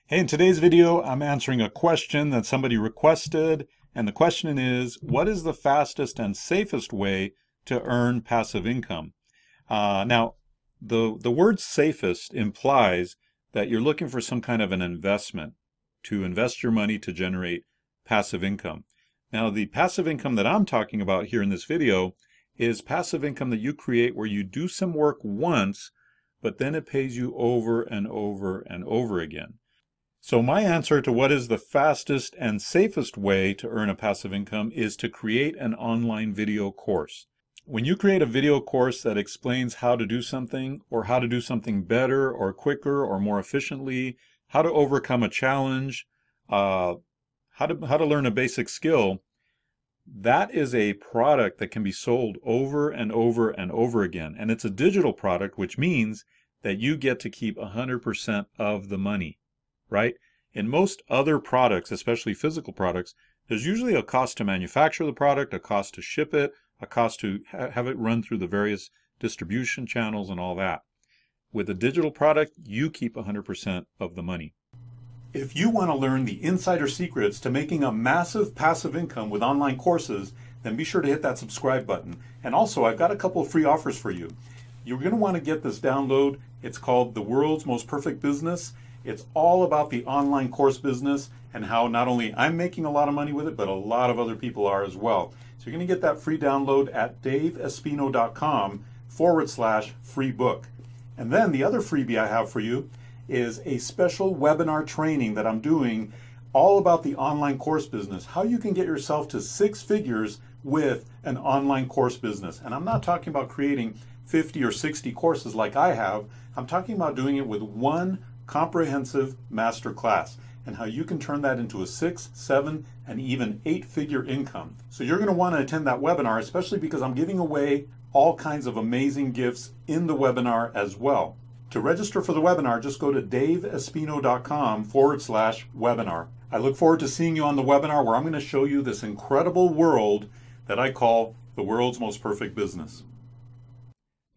Hey, in today's video, I'm answering a question that somebody requested, and the question is, what is the fastest and safest way to earn passive income? Now, the word safest implies that you're looking for some kind of an investment to invest your money to generate passive income. Now, the passive income that I'm talking about here in this video is passive income that you create where you do some work once, but then it pays you over and over and over again. So my answer to what is the fastest and safest way to earn a passive income is to create an online video course. When you create a video course that explains how to do something, or how to do something better or quicker or more efficiently, how to overcome a challenge, how to learn a basic skill, that is a product that can be sold over and over and over again. And it's a digital product, which means that you get to keep 100% of the money. Right? In most other products, especially physical products, there's usually a cost to manufacture the product, a cost to ship it, a cost to have it run through the various distribution channels and all that. With a digital product, you keep 100% of the money. If you want to learn the insider secrets to making a massive passive income with online courses, then be sure to hit that subscribe button. And also, I've got a couple of free offers for you. You're going to want to get this download. It's called The World's Most Perfect Business. It's all about the online course business and how not only I'm making a lot of money with it, but a lot of other people are as well. So you're going to get that free download at daveespino.com/free book. And then the other freebie I have for you is a special webinar training that I'm doing all about the online course business, how you can get yourself to 6 figures with an online course business. And I'm not talking about creating 50 or 60 courses like I have. I'm talking about doing it with one comprehensive master class and how you can turn that into a 6, 7, and even 8-figure income. So you're going to want to attend that webinar, especially because I'm giving away all kinds of amazing gifts in the webinar as well. To register for the webinar, just go to daveespino.com/webinar. I look forward to seeing you on the webinar where I'm going to show you this incredible world that I call the world's most perfect business.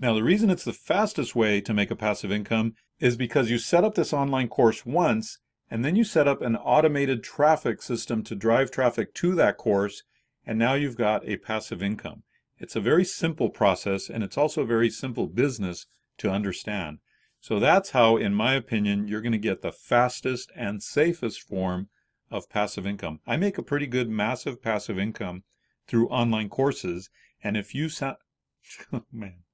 Now, the reason it's the fastest way to make a passive income is because you set up this online course once, and then you set up an automated traffic system to drive traffic to that course, and now you've got a passive income. It's a very simple process, and it's also a very simple business to understand. So that's how, in my opinion, you're going to get the fastest and safest form of passive income. I make a pretty good massive passive income through online courses, and if you oh, man.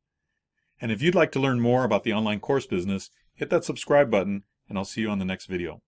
And if you'd like to learn more about the online course business, hit that subscribe button, and I'll see you on the next video.